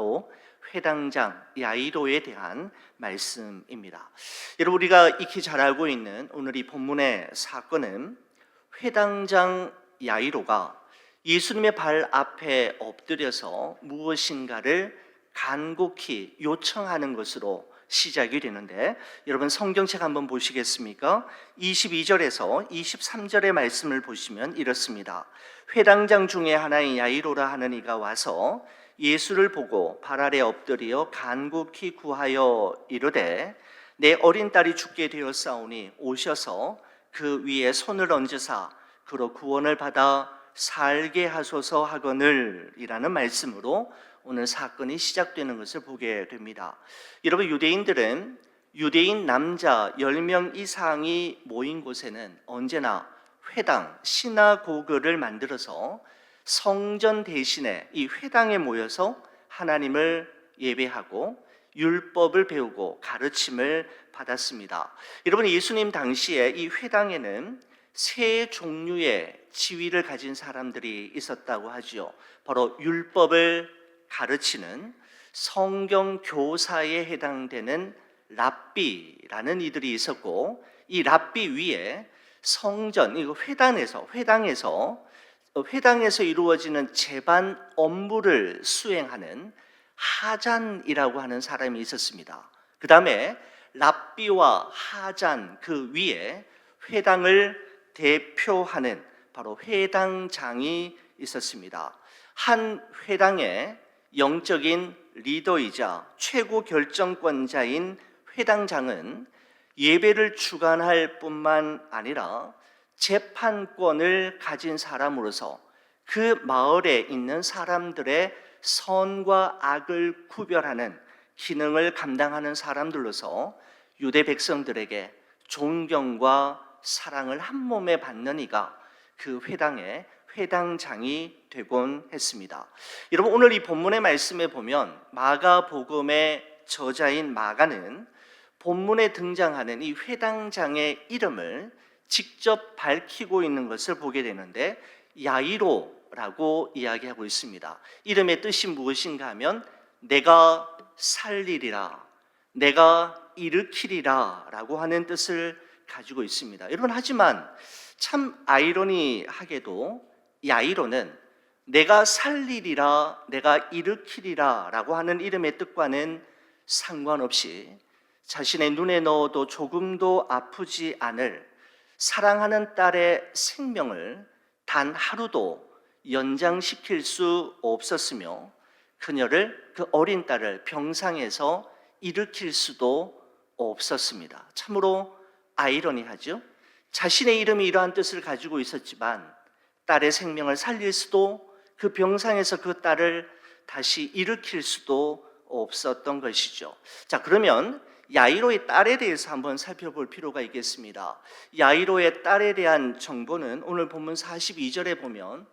바로 회당장 야이로에 대한 말씀입니다. 여러분, 우리가 익히 잘 알고 있는 오늘 이 본문의 사건은 회당장 야이로가 예수님의 발 앞에 엎드려서 무엇인가를 간곡히 요청하는 것으로 시작이 되는데, 여러분 성경책 한번 보시겠습니까? 22절에서 23절의 말씀을 보시면 이렇습니다. 회당장 중에 하나인 야이로라 하는 이가 와서 예수를 보고 발 아래 엎드려 간곡히 구하여 이르되, 내 어린 딸이 죽게 되었사오니 오셔서 그 위에 손을 얹으사 그로 구원을 받아 살게 하소서 하거늘, 이라는 말씀으로 오늘 사건이 시작되는 것을 보게 됩니다. 여러분, 유대인들은 유대인 남자 10명 이상이 모인 곳에는 언제나 회당, 시나고그를 만들어서 성전 대신에 이 회당에 모여서 하나님을 예배하고 율법을 배우고 가르침을 받았습니다. 여러분, 예수님 당시에 이 회당에는 세 종류의 지위를 가진 사람들이 있었다고 하지요. 바로 율법을 가르치는 성경 교사에 해당되는 랍비라는 이들이 있었고, 이 랍비 위에 성전, 이거 회당에서 이루어지는 제반 업무를 수행하는 하잔이라고 하는 사람이 있었습니다. 그 다음에 랍비와 하잔 그 위에 회당을 대표하는 바로 회당장이 있었습니다. 한 회당의 영적인 리더이자 최고 결정권자인 회당장은 예배를 주관할 뿐만 아니라 재판권을 가진 사람으로서 그 마을에 있는 사람들의 선과 악을 구별하는 기능을 감당하는 사람들로서 유대 백성들에게 존경과 사랑을 한 몸에 받는 이가 그 회당의 회당장이 되곤 했습니다. 여러분, 오늘 이 본문의 말씀에 보면 마가복음의 저자인 마가는 본문에 등장하는 이 회당장의 이름을 직접 밝히고 있는 것을 보게 되는데, 야이로라고 이야기하고 있습니다. 이름의 뜻이 무엇인가 하면 내가 살리리라, 내가 일으키리라 라고 하는 뜻을 가지고 있습니다. 여러분, 하지만 참 아이러니하게도 야이로는 내가 살리리라, 내가 일으키리라 라고 하는 이름의 뜻과는 상관없이 자신의 눈에 넣어도 조금도 아프지 않을 사랑하는 딸의 생명을 단 하루도 연장시킬 수 없었으며, 그녀를, 그 어린 딸을 병상에서 일으킬 수도 없었습니다. 참으로 아이러니하죠. 자신의 이름이 이러한 뜻을 가지고 있었지만 딸의 생명을 살릴 수도, 그 병상에서 그 딸을 다시 일으킬 수도 없었던 것이죠. 자, 그러면 야이로의 딸에 대해서 한번 살펴볼 필요가 있겠습니다. 야이로의 딸에 대한 정보는 오늘 본문 42절에 보면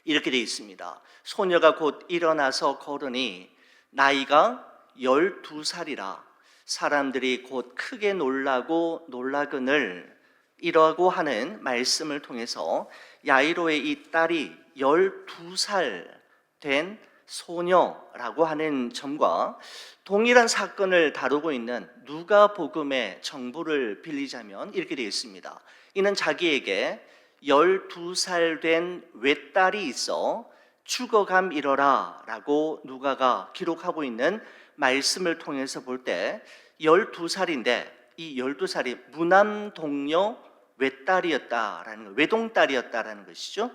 이렇게 되어 있습니다. 소녀가 곧 일어나서 걸으니 나이가 12살이라 사람들이 곧 크게 놀라고 놀라거늘, 이라고 하는 말씀을 통해서 야이로의 이 딸이 12살 된 소녀라고 하는 점과 동일한 사건을 다루고 있는 누가복음의 정보를 빌리자면 이렇게 되어 있습니다. 이는 자기에게 12살 된 외딸이 있어 죽어감이러라 라고 누가가 기록하고 있는 말씀을 통해서 볼 때 12살인데 이 12살이 무남동녀 외딸이었다라는 것, 외동딸이었다라는 것이죠.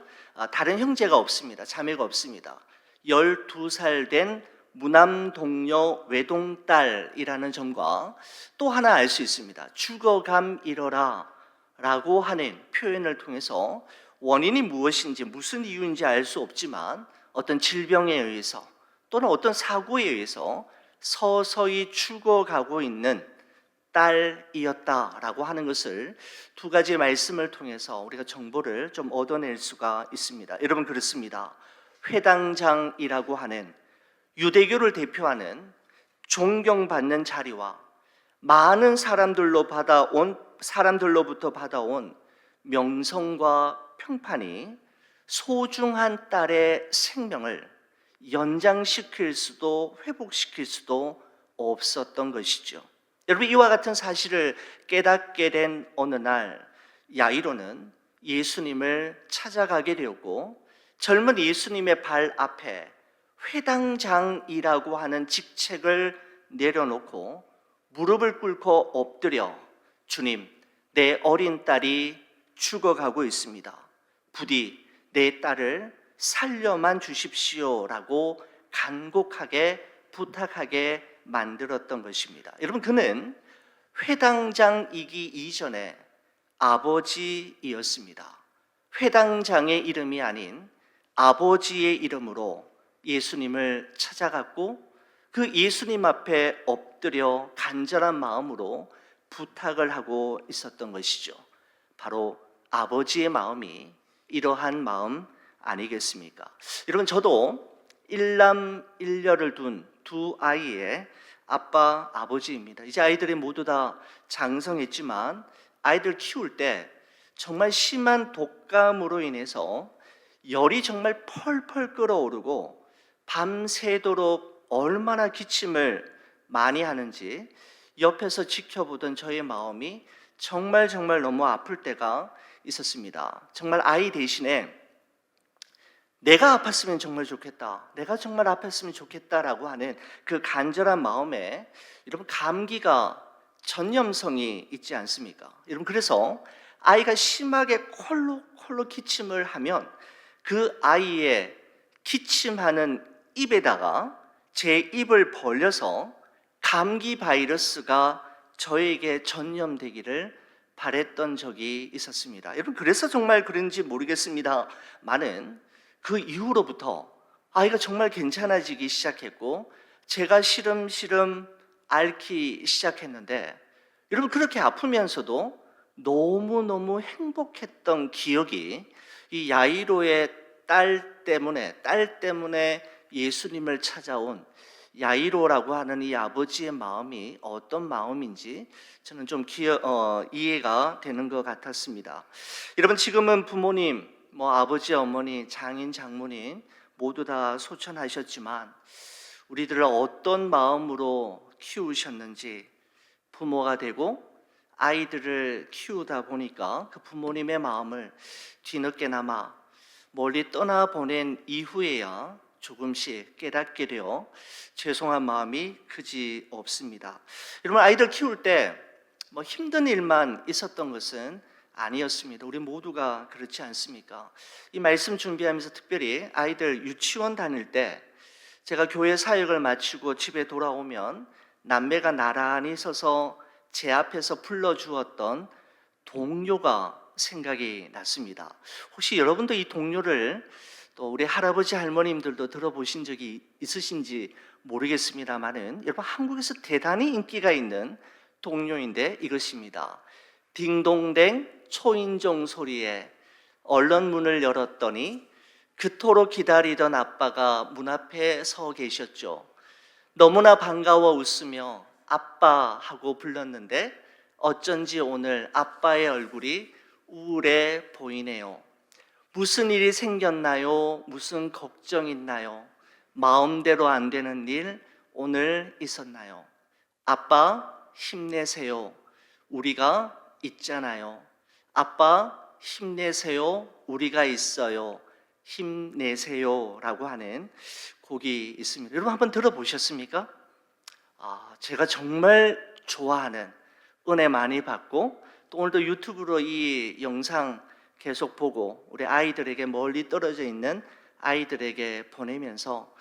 다른 형제가 없습니다. 자매가 없습니다. 12살 된 무남동녀 외동딸이라는 점과 또 하나 알 수 있습니다. 죽어감이러라 라고 하는 표현을 통해서 원인이 무엇인지, 무슨 이유인지 알 수 없지만 어떤 질병에 의해서 또는 어떤 사고에 의해서 서서히 죽어가고 있는 딸이었다라고 하는 것을 두 가지 말씀을 통해서 우리가 정보를 좀 얻어낼 수가 있습니다. 여러분, 그렇습니다. 회당장이라고 하는 유대교를 대표하는 존경받는 자리와 많은 사람들로부터 받아온 명성과 평판이 소중한 딸의 생명을 연장시킬 수도 회복시킬 수도 없었던 것이죠. 여러분, 이와 같은 사실을 깨닫게 된 어느 날 야이로는 예수님을 찾아가게 되었고, 젊은 예수님의 발 앞에 회당장이라고 하는 직책을 내려놓고 무릎을 꿇고 엎드려, 주님, 내 어린 딸이 죽어가고 있습니다. 부디 내 딸을 살려만 주십시오라고 간곡하게 부탁하게 만들었던 것입니다. 여러분, 그는 회당장이기 이전에 아버지이었습니다. 회당장의 이름이 아닌 아버지의 이름으로 예수님을 찾아갔고, 그 예수님 앞에 엎드려 간절한 마음으로 부탁을 하고 있었던 것이죠. 바로 아버지의 마음이 이러한 마음 아니겠습니까? 여러분, 저도 일남일녀를 둔 두 아이의 아빠, 아버지입니다. 이제 아이들이 모두 다 장성했지만 아이들 키울 때 정말 심한 독감으로 인해서 열이 정말 펄펄 끓어오르고 밤새도록 얼마나 기침을 많이 하는지 옆에서 지켜보던 저의 마음이 정말 너무 아플 때가 있었습니다. 정말 아이 대신에 내가 아팠으면 정말 좋겠다, 내가 정말 아팠으면 좋겠다라고 하는 그 간절한 마음에, 여러분, 감기가 전염성이 있지 않습니까? 여러분, 그래서 아이가 심하게 콜록 기침을 하면 그 아이의 기침하는 입에다가 제 입을 벌려서 감기 바이러스가 저에게 전염되기를 바랬던 적이 있었습니다. 여러분, 그래서 정말 그런지 모르겠습니다만은 그 이후로부터 아이가 정말 괜찮아지기 시작했고 제가 시름시름 앓기 시작했는데, 여러분, 그렇게 아프면서도 너무너무 행복했던 기억이, 이 야이로의 딸 때문에 예수님을 찾아온 야이로라고 하는 이 아버지의 마음이 어떤 마음인지 저는 좀 이해가 되는 것 같았습니다. 여러분, 지금은 부모님, 아버지, 어머니, 장인, 장모님 모두 다 소천하셨지만 우리들을 어떤 마음으로 키우셨는지, 부모가 되고 아이들을 키우다 보니까 그 부모님의 마음을 뒤늦게나마 멀리 떠나보낸 이후에야 조금씩 깨닫게 되어 죄송한 마음이 그지 없습니다. 여러분, 아이들 키울 때 힘든 일만 있었던 것은 아니었습니다. 우리 모두가 그렇지 않습니까? 이 말씀 준비하면서 특별히 아이들 유치원 다닐 때, 제가 교회 사역을 마치고 집에 돌아오면 남매가 나란히 서서 제 앞에서 불러주었던 동요가 생각이 났습니다. 혹시 여러분도 이 동요를, 또 우리 할아버지 할머님들도 들어보신 적이 있으신지 모르겠습니다만은, 여러분, 한국에서 대단히 인기가 있는 동요인데 이것입니다. 딩동댕 초인종 소리에 얼른 문을 열었더니 그토록 기다리던 아빠가 문 앞에 서 계셨죠. 너무나 반가워 웃으며 아빠 하고 불렀는데 어쩐지 오늘 아빠의 얼굴이 우울해 보이네요. 무슨 일이 생겼나요? 무슨 걱정 있나요? 마음대로 안 되는 일 오늘 있었나요? 아빠, 힘내세요. 우리가 있잖아요. 아빠, 힘내세요. 우리가 있어요. 힘내세요 라고 하는 곡이 있습니다. 여러분, 한번 들어보셨습니까? 제가 정말 좋아하는, 은혜 많이 받고 또 오늘도 유튜브로 이 영상 계속 보고 우리 아이들에게, 멀리 떨어져 있는 아이들에게 보내면서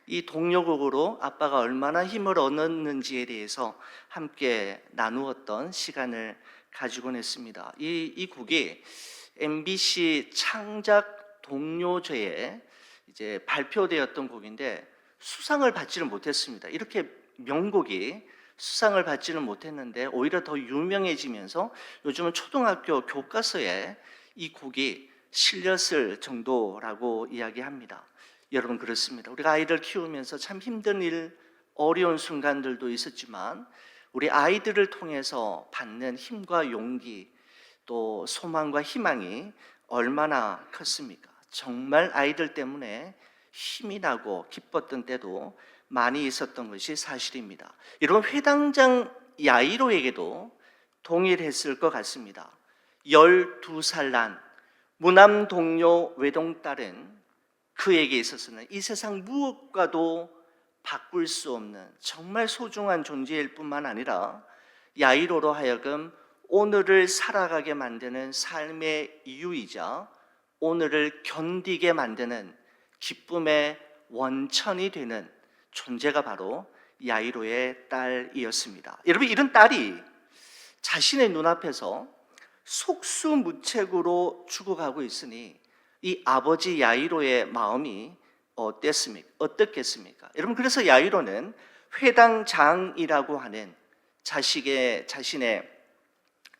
이 동요곡으로 아빠가 얼마나 힘을 얻었는지에 대해서 함께 나누었던 시간을 가지곤 했습니다. 이 곡이 MBC 창작 동요제에 이제 발표되었던 곡인데 수상을 받지는 못했습니다. 이렇게 명곡이 수상을 받지는 못했는데 오히려 더 유명해지면서 요즘은 초등학교 교과서에 이 곡이 실렸을 정도라고 이야기합니다. 여러분, 그렇습니다. 우리가 아이들 키우면서 참 힘든 일, 어려운 순간들도 있었지만 우리 아이들을 통해서 받는 힘과 용기, 또 소망과 희망이 얼마나 컸습니까? 정말 아이들 때문에 힘이 나고 기뻤던 때도 많이 있었던 것이 사실입니다. 여러분, 회당장 야이로에게도 동일했을 것 같습니다. 12살 난 무남 동료 외동딸은 그에게 있어서는 이 세상 무엇과도 바꿀 수 없는 정말 소중한 존재일 뿐만 아니라 야이로로 하여금 오늘을 살아가게 만드는 삶의 이유이자 오늘을 견디게 만드는 기쁨의 원천이 되는 존재가 바로 야이로의 딸이었습니다. 여러분, 이런 딸이 자신의 눈앞에서 속수무책으로 죽어가고 있으니 이 아버지 야이로의 마음이 어떻겠습니까? 여러분, 그래서 야이로는 회당장이라고 하는 자신의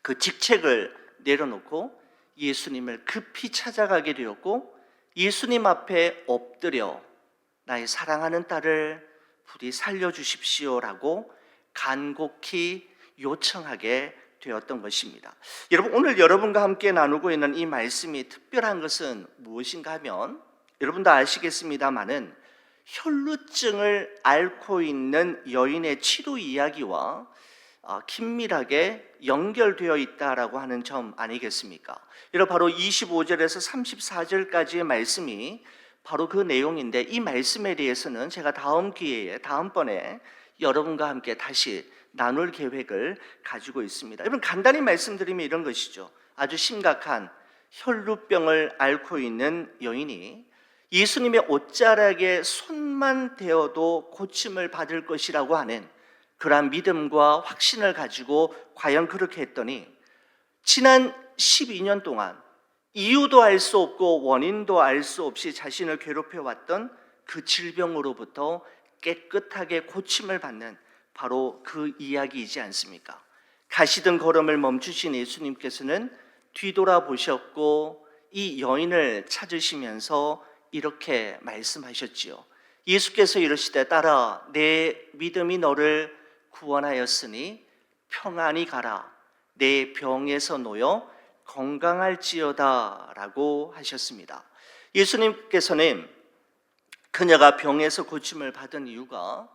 그 직책을 내려놓고 예수님을 급히 찾아가게 되었고, 예수님 앞에 엎드려 나의 사랑하는 딸을 부디 살려주십시오라고 간곡히 요청하게 되었던 것입니다. 여러분, 오늘 여러분과 함께 나누고 있는 이 말씀이 특별한 것은 무엇인가 하면, 여러분도 아시겠습니다마는 혈루증을 앓고 있는 여인의 치료 이야기와 긴밀하게 연결되어 있다라고 하는 점 아니겠습니까? 여러분, 바로 25절에서 34절까지의 말씀이 바로 그 내용인데, 이 말씀에 대해서는 제가 다음번에 여러분과 함께 다시 나눌 계획을 가지고 있습니다. 여러분, 간단히 말씀드리면 이런 것이죠. 아주 심각한 혈루병을 앓고 있는 여인이 예수님의 옷자락에 손만 대어도 고침을 받을 것이라고 하는 그러한 믿음과 확신을 가지고 과연 그렇게 했더니 지난 12년 동안 이유도 알 수 없고 원인도 알 수 없이 자신을 괴롭혀왔던 그 질병으로부터 깨끗하게 고침을 받는 바로 그 이야기이지 않습니까? 가시던 걸음을 멈추신 예수님께서는 뒤돌아보셨고 이 여인을 찾으시면서 이렇게 말씀하셨지요. 예수께서 이르시되 딸아, 내 믿음이 너를 구원하였으니 평안히 가라. 내 병에서 놓여 건강할지어다 라고 하셨습니다. 예수님께서는 그녀가 병에서 고침을 받은 이유가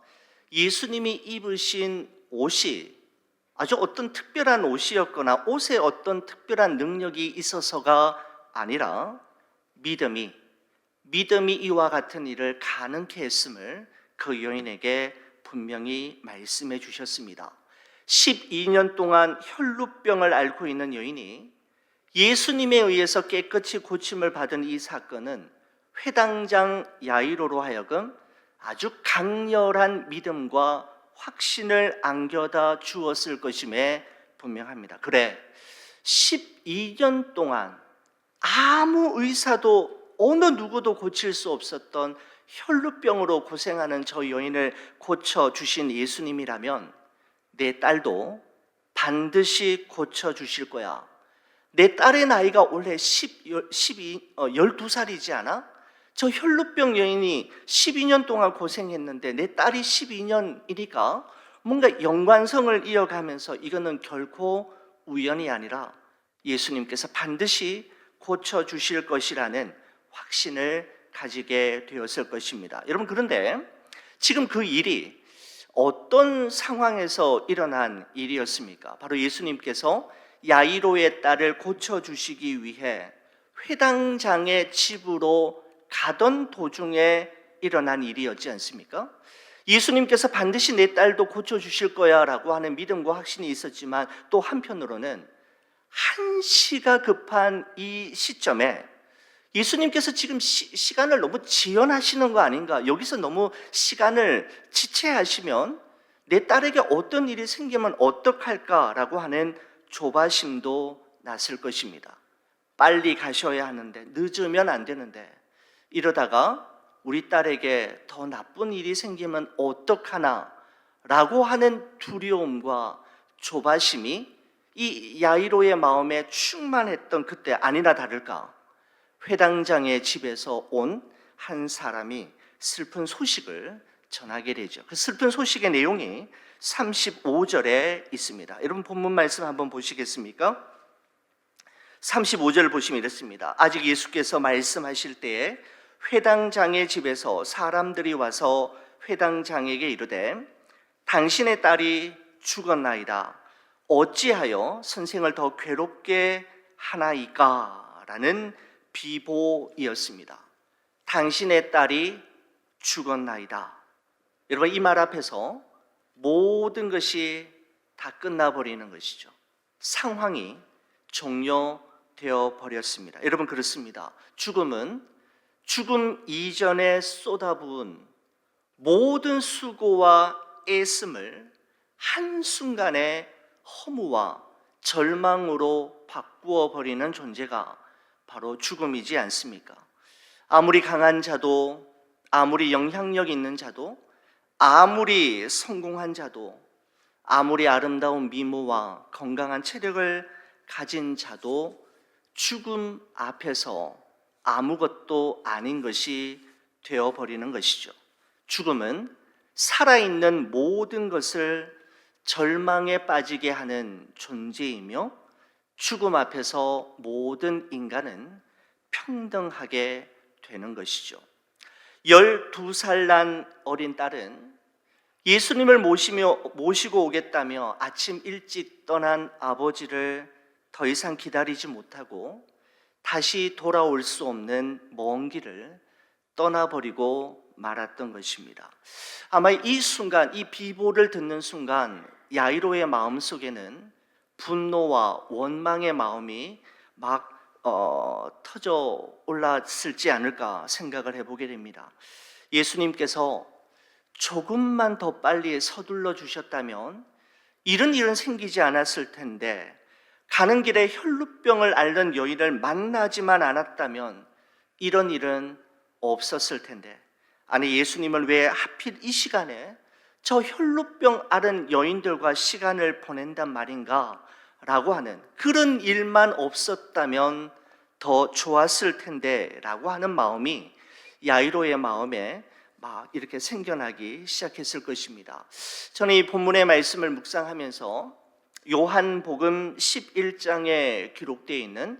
예수님이 입으신 옷이 아주 어떤 특별한 옷이었거나 옷에 어떤 특별한 능력이 있어서가 아니라 믿음이 이와 같은 일을 가능케 했음을 그 여인에게 분명히 말씀해 주셨습니다. 12년 동안 혈루병을 앓고 있는 여인이 예수님에 의해서 깨끗이 고침을 받은 이 사건은 회당장 야이로로 하여금 아주 강렬한 믿음과 확신을 안겨다 주었을 것임에 분명합니다. 그래, 12년 동안 아무 의사도 어느 누구도 고칠 수 없었던 혈루병으로 고생하는 저 여인을 고쳐주신 예수님이라면 내 딸도 반드시 고쳐주실 거야. 내 딸의 나이가 원래 12살이지 않아? 저 혈루병 여인이 12년 동안 고생했는데 내 딸이 12년이니까 뭔가 연관성을 이어가면서 이거는 결코 우연이 아니라 예수님께서 반드시 고쳐주실 것이라는 확신을 가지게 되었을 것입니다. 여러분, 그런데 지금 그 일이 어떤 상황에서 일어난 일이었습니까? 바로 예수님께서 야이로의 딸을 고쳐주시기 위해 회당장의 집으로 가던 도중에 일어난 일이었지 않습니까? 예수님께서 반드시 내 딸도 고쳐주실 거야 라고 하는 믿음과 확신이 있었지만 또 한편으로는 한시가 급한 이 시점에 예수님께서 지금 시간을 너무 지연하시는 거 아닌가? 여기서 너무 시간을 지체하시면 내 딸에게 어떤 일이 생기면 어떡할까라고 하는 조바심도 났을 것입니다. 빨리 가셔야 하는데, 늦으면 안 되는데, 이러다가 우리 딸에게 더 나쁜 일이 생기면 어떡하나 라고 하는 두려움과 조바심이 이 야이로의 마음에 충만했던 그때 아니나 다를까 회당장의 집에서 온 한 사람이 슬픈 소식을 전하게 되죠. 그 슬픈 소식의 내용이 35절에 있습니다. 여러분, 본문 말씀 한번 보시겠습니까? 35절을 보시면 이렇습니다. 아직 예수께서 말씀하실 때에 회당장의 집에서 사람들이 와서 회당장에게 이르되 당신의 딸이 죽었나이다. 어찌하여 선생을 더 괴롭게 하나이까? 라는 비보이었습니다. 당신의 딸이 죽었나이다. 여러분, 이 말 앞에서 모든 것이 다 끝나버리는 것이죠. 상황이 종료되어 버렸습니다. 여러분, 그렇습니다. 죽음은 죽음 이전에 쏟아부은 모든 수고와 애씀을 한순간에 허무와 절망으로 바꾸어 버리는 존재가 바로 죽음이지 않습니까? 아무리 강한 자도, 아무리 영향력 있는 자도, 아무리 성공한 자도, 아무리 아름다운 미모와 건강한 체력을 가진 자도 죽음 앞에서 아무것도 아닌 것이 되어버리는 것이죠. 죽음은 살아있는 모든 것을 절망에 빠지게 하는 존재이며 죽음 앞에서 모든 인간은 평등하게 되는 것이죠. 12살 난 어린 딸은 예수님을 모시고 오겠다며 아침 일찍 떠난 아버지를 더 이상 기다리지 못하고 다시 돌아올 수 없는 먼 길을 떠나버리고 말았던 것입니다. 아마 이 순간, 이 비보를 듣는 순간 야이로의 마음속에는 분노와 원망의 마음이 막 터져 올랐을지 않을까 생각을 해보게 됩니다. 예수님께서 조금만 더 빨리 서둘러 주셨다면 이런 일은 생기지 않았을 텐데, 가는 길에 혈루병을 앓는 여인을 만나지만 않았다면 이런 일은 없었을 텐데, 아니 예수님은 왜 하필 이 시간에 저 혈루병 앓은 여인들과 시간을 보낸단 말인가? 라고 하는, 그런 일만 없었다면 더 좋았을 텐데 라고 하는 마음이 야이로의 마음에 막 이렇게 생겨나기 시작했을 것입니다. 저는 이 본문의 말씀을 묵상하면서 요한복음 11장에 기록되어 있는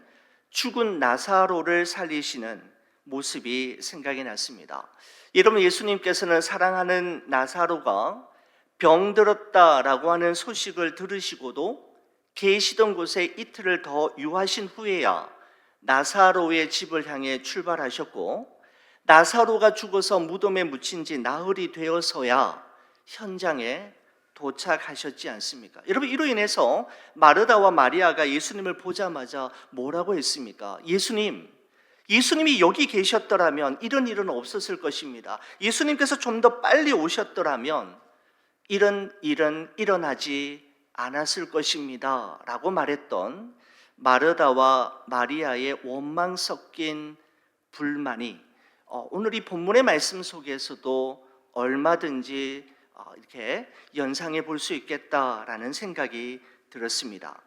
죽은 나사로를 살리시는 모습이 생각이 났습니다. 여러분, 예수님께서는 사랑하는 나사로가 병들었다라고 하는 소식을 들으시고도 계시던 곳에 이틀을 더 유하신 후에야 나사로의 집을 향해 출발하셨고, 나사로가 죽어서 무덤에 묻힌 지 나흘이 되어서야 현장에 도착하셨지 않습니까? 여러분, 이로 인해서 마르다와 마리아가 예수님을 보자마자 뭐라고 했습니까? 예수님이 여기 계셨더라면 이런 일은 없었을 것입니다. 예수님께서 좀 더 빨리 오셨더라면 이런 일은 일어나지 않았을 것입니다 라고 말했던 마르다와 마리아의 원망 섞인 불만이 오늘 이 본문의 말씀 속에서도 얼마든지 이렇게 연상해 볼 수 있겠다라는 생각이 들었습니다.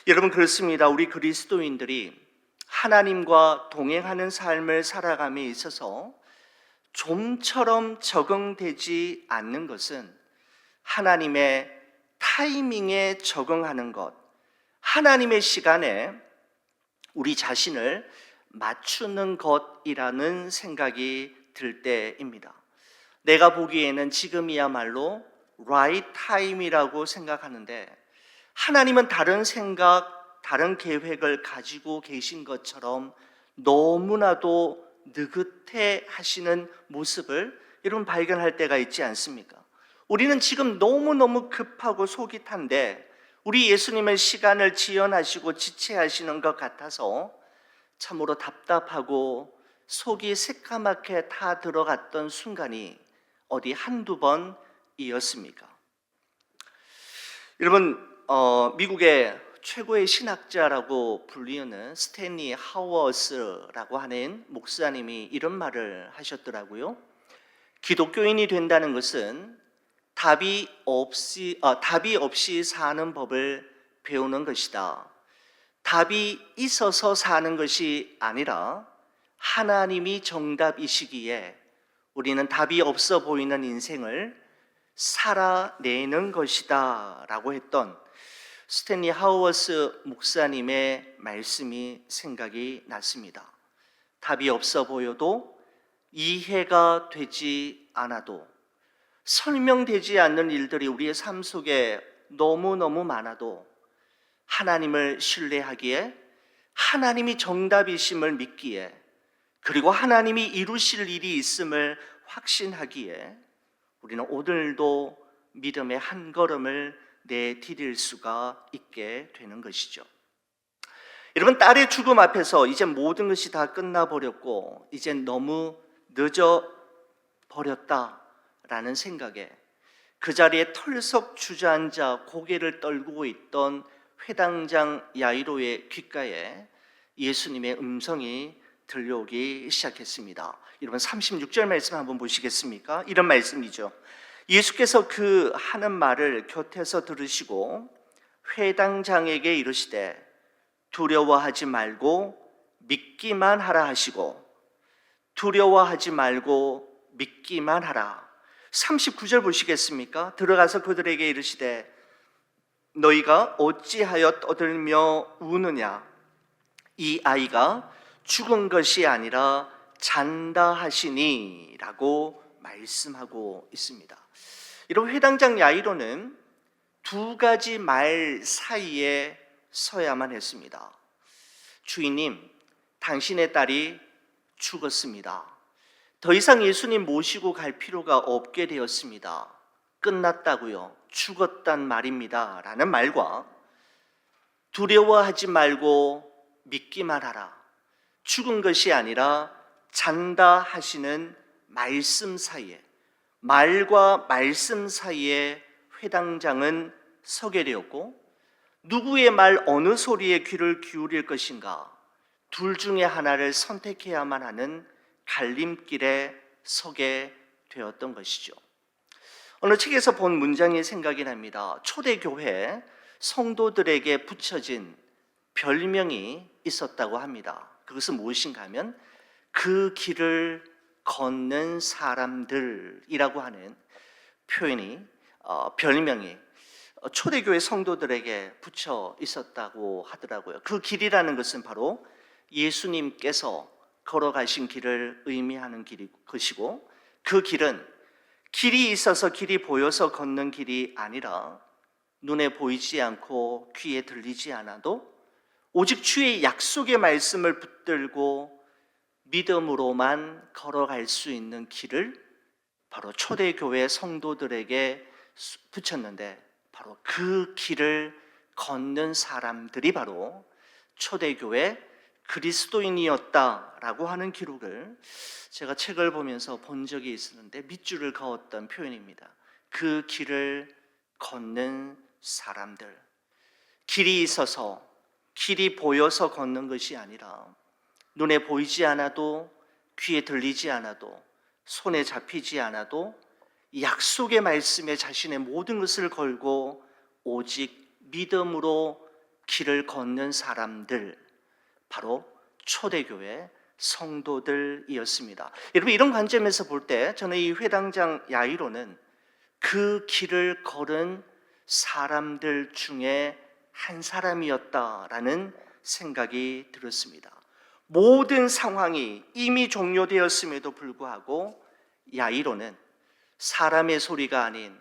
여러분, 그렇습니다. 우리 그리스도인들이 하나님과 동행하는 삶을 살아감에 있어서 좀처럼 적응되지 않는 것은 하나님의 타이밍에 적응하는 것, 하나님의 시간에 우리 자신을 맞추는 것이라는 생각이 들 때입니다. 내가 보기에는 지금이야말로 right time이라고 생각하는데, 하나님은 다른 생각, 다른 계획을 가지고 계신 것처럼 너무나도 느긋해 하시는 모습을 여러분 발견할 때가 있지 않습니까? 우리는 지금 너무너무 급하고 속이 탄데 우리 예수님은 시간을 지연하시고 지체하시는 것 같아서 참으로 답답하고 속이 새까맣게 타 들어갔던 순간이 어디 한두 번이었습니까? 여러분, 미국의 최고의 신학자라고 불리는 스탠리 하워스라고 하는 목사님이 이런 말을 하셨더라고요. 기독교인이 된다는 것은 답이 없이 사는 법을 배우는 것이다. 답이 있어서 사는 것이 아니라 하나님이 정답이시기에 우리는 답이 없어 보이는 인생을 살아내는 것이다 라고 했던 스탠리 하워스 목사님의 말씀이 생각이 났습니다. 답이 없어 보여도 이해가 되지 않아도, 설명되지 않는 일들이 우리의 삶 속에 너무너무 많아도 하나님을 신뢰하기에, 하나님이 정답이심을 믿기에, 그리고 하나님이 이루실 일이 있음을 확신하기에 우리는 오늘도 믿음의 한 걸음을 내디딜 수가 있게 되는 것이죠. 여러분, 딸의 죽음 앞에서 이제 모든 것이 다 끝나버렸고 이제 너무 늦어버렸다라는 생각에 그 자리에 털썩 주저앉아 고개를 떨구고 있던 회당장 야이로의 귓가에 예수님의 음성이 들려오기 시작했습니다. 여러분, 36절 말씀 한번 보시겠습니까? 이런 말씀이죠. 예수께서 그 하는 말을 곁에서 들으시고 회당장에게 이르시되 두려워하지 말고 믿기만 하라 하시고, 두려워하지 말고 믿기만 하라. 39절 보시겠습니까? 들어가서 그들에게 이르시되 너희가 어찌하여 떠들며 우느냐? 이 아이가 죽은 것이 아니라 잔다 하시니 라고 말씀하고 있습니다. 이런 회당장 야이로는 두 가지 말 사이에 서야만 했습니다. 주인님, 당신의 딸이 죽었습니다. 더 이상 예수님 모시고 갈 필요가 없게 되었습니다. 끝났다고요. 죽었단 말입니다. 라는 말과 두려워하지 말고 믿기만 하라, 죽은 것이 아니라 잔다 하시는 말씀 사이에, 말과 말씀 사이에 회당장은 서게 되었고, 누구의 말 어느 소리에 귀를 기울일 것인가, 둘 중에 하나를 선택해야만 하는 갈림길에 서게 되었던 것이죠. 어느 책에서 본 문장이 생각이 납니다. 초대교회 성도들에게 붙여진 별명이 있었다고 합니다. 그것은 무엇인가 하면 그 길을 걷는 사람들이라고 하는 표현이, 별명이 초대교회 성도들에게 붙여 있었다고 하더라고요. 그 길이라는 것은 바로 예수님께서 걸어가신 길을 의미하는 것이고, 그 길은 길이 있어서 길이 보여서 걷는 길이 아니라 눈에 보이지 않고 귀에 들리지 않아도 오직 주의 약속의 말씀을 붙들고 믿음으로만 걸어갈 수 있는 길을 바로 초대교회 성도들에게 붙였는데, 바로 그 길을 걷는 사람들이 바로 초대교회 그리스도인이었다라고 하는 기록을 제가 책을 보면서 본 적이 있었는데 밑줄을 그었던 표현입니다. 그 길을 걷는 사람들, 길이 있어서 길이 보여서 걷는 것이 아니라 눈에 보이지 않아도 귀에 들리지 않아도 손에 잡히지 않아도 약속의 말씀에 자신의 모든 것을 걸고 오직 믿음으로 길을 걷는 사람들, 바로 초대교회 성도들이었습니다. 여러분, 이런 관점에서 볼 때 저는 이 회당장 야이로는 그 길을 걸은 사람들 중에 한 사람이었다라는 생각이 들었습니다. 모든 상황이 이미 종료되었음에도 불구하고 야이로는 사람의 소리가 아닌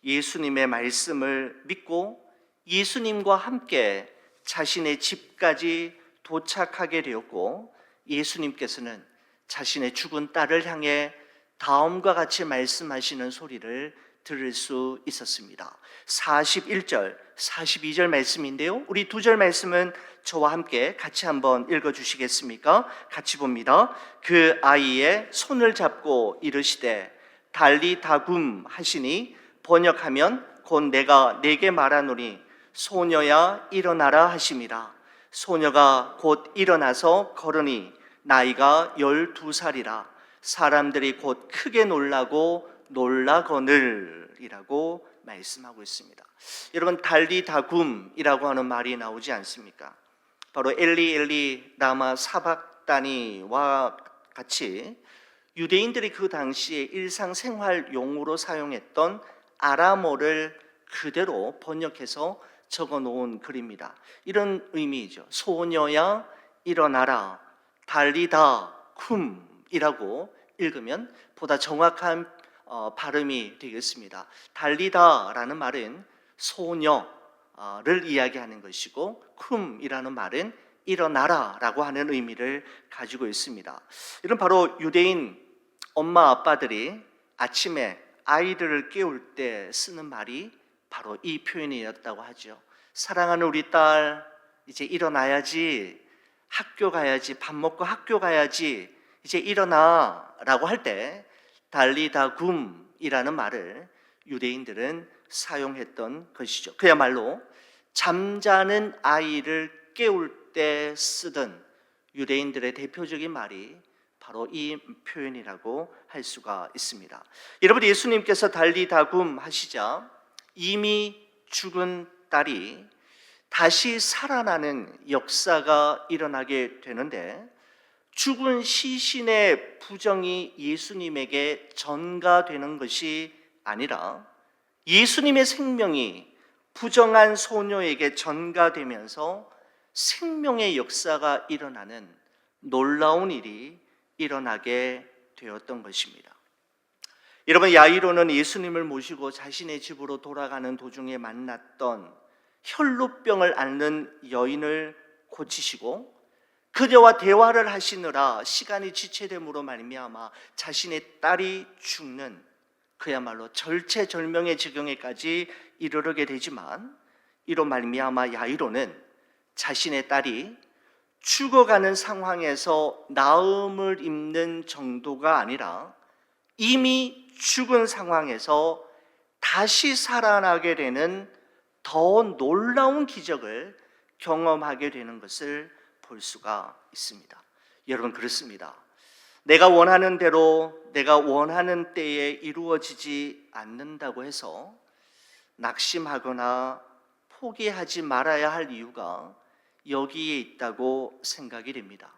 예수님의 말씀을 믿고 예수님과 함께 자신의 집까지 도착하게 되었고, 예수님께서는 자신의 죽은 딸을 향해 다음과 같이 말씀하시는 소리를 들을 수 있었습니다. 41절, 42절 말씀인데요, 우리 두 절 말씀은 저와 함께 같이 한번 읽어주시겠습니까? 같이 봅니다. 그 아이의 손을 잡고 이르시되 달리다굼 하시니, 번역하면 곧 내가 네게 말하노니 소녀야 일어나라 하심이라. 소녀가 곧 일어나서 걸으니 나이가 12살이라. 사람들이 곧 크게 놀라고 놀라거늘이라고 말씀하고 있습니다. 여러분, 달리다굼이라고 하는 말이 나오지 않습니까? 바로 엘리 엘리 라마 사박다니와 같이 유대인들이 그 당시에 일상생활 용어로 사용했던 아람어를 그대로 번역해서 적어놓은 글입니다. 이런 의미이죠. 소녀야 일어나라, 달리다 쿰이라고 읽으면 보다 정확한 발음이 되겠습니다. 달리다라는 말은 소녀를 이야기하는 것이고 쿰이라는 말은 일어나라라고 하는 의미를 가지고 있습니다. 이런 바로 유대인 엄마 아빠들이 아침에 아이들을 깨울 때 쓰는 말이 바로 이 표현이었다고 하죠. 사랑하는 우리 딸, 이제 일어나야지, 학교 가야지, 밥 먹고 학교 가야지, 이제 일어나라고 할 때 달리다굼이라는 말을 유대인들은 사용했던 것이죠. 그야말로 잠자는 아이를 깨울 때 쓰던 유대인들의 대표적인 말이 바로 이 표현이라고 할 수가 있습니다. 여러분, 예수님께서 달리다굼 하시자 이미 죽은 딸이 다시 살아나는 역사가 일어나게 되는데, 죽은 시신의 부정이 예수님에게 전가되는 것이 아니라 예수님의 생명이 부정한 소녀에게 전가되면서 생명의 역사가 일어나는 놀라운 일이 일어나게 되었던 것입니다. 여러분, 야이로는 예수님을 모시고 자신의 집으로 돌아가는 도중에 만났던 혈루병을 앓는 여인을 고치시고 그녀와 대화를 하시느라 시간이 지체됨으로 말미암아 자신의 딸이 죽는 그야말로 절체절명의 지경에까지 이르게 되지만, 이로 말미암아 야이로는 자신의 딸이 죽어가는 상황에서 나음을 입는 정도가 아니라 이미 죽은 상황에서 다시 살아나게 되는 더 놀라운 기적을 경험하게 되는 것을 볼 수가 있습니다. 여러분, 그렇습니다. 내가 원하는 대로 내가 원하는 때에 이루어지지 않는다고 해서 낙심하거나 포기하지 말아야 할 이유가 여기에 있다고 생각이 됩니다.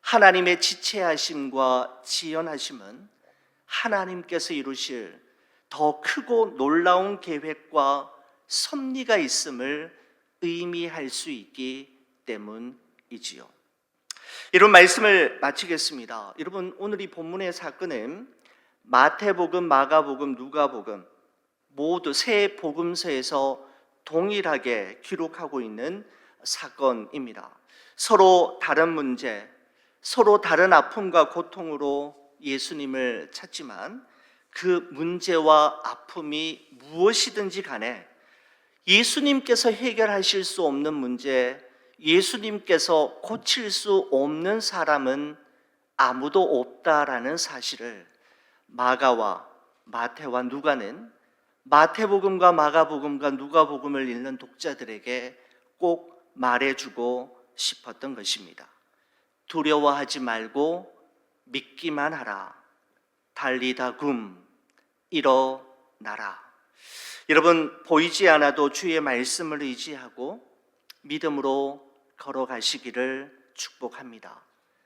하나님의 지체하심과 지연하심은 하나님께서 이루실 더 크고 놀라운 계획과 섭리가 있음을 의미할 수 있기 때문이지요. 이런 말씀을 마치겠습니다. 여러분, 오늘 이 본문의 사건은 마태복음, 마가복음, 누가복음 모두 세 복음서에서 동일하게 기록하고 있는 사건입니다. 서로 다른 문제, 서로 다른 아픔과 고통으로 예수님을 찾지만 그 문제와 아픔이 무엇이든지 간에 예수님께서 해결하실 수 없는 문제, 예수님께서 고칠 수 없는 사람은 아무도 없다라는 사실을 마가와 마태와 누가는 마태복음과 마가복음과 누가복음을 읽는 독자들에게 꼭 말해주고 싶었던 것입니다. 두려워하지 말고 믿기만 하라. 달리다굼, 일어나라. 여러분, 보이지 않아도 주의 말씀을 의지하고 믿음으로 걸어가시기를 축복합니다.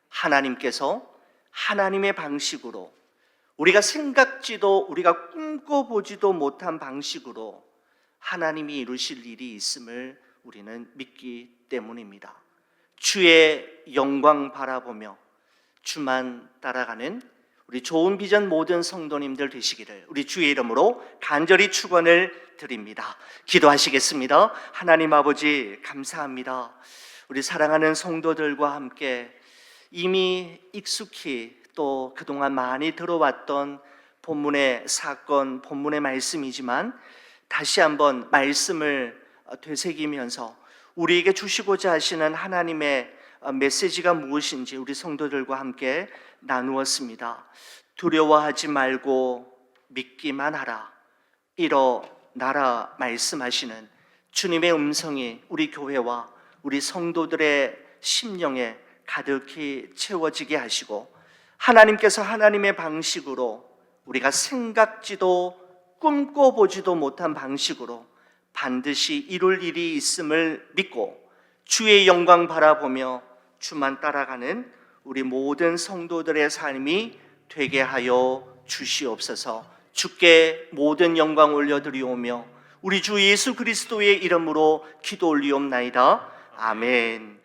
하나님께서 하나님의 방식으로, 우리가 생각지도 우리가 꿈꿔보지도 못한 방식으로 하나님이 이루실 일이 있음을 우리는 믿기 때문입니다. 주의 영광 바라보며 주만 따라가는 우리 좋은 비전 모든 성도님들 되시기를 우리 주의 이름으로 간절히 축원을 드립니다. 기도하시겠습니다. 하나님 아버지, 감사합니다. 우리 사랑하는 성도들과 함께 이미 익숙히 또 그동안 많이 들어왔던 본문의 사건, 본문의 말씀이지만 다시 한번 말씀을 되새기면서 우리에게 주시고자 하시는 하나님의 메시지가 무엇인지 우리 성도들과 함께 나누었습니다. 두려워하지 말고 믿기만 하라. 일어나라 말씀하시는 주님의 음성이 우리 교회와 우리 성도들의 심령에 가득히 채워지게 하시고, 하나님께서 하나님의 방식으로 우리가 생각지도 꿈꿔보지도 못한 방식으로 반드시 이룰 일이 있음을 믿고 주의 영광 바라보며 주만 따라가는 우리 모든 성도들의 삶이 되게 하여 주시옵소서. 주께 모든 영광 올려드리오며 우리 주 예수 그리스도의 이름으로 기도 올리옵나이다. 아멘.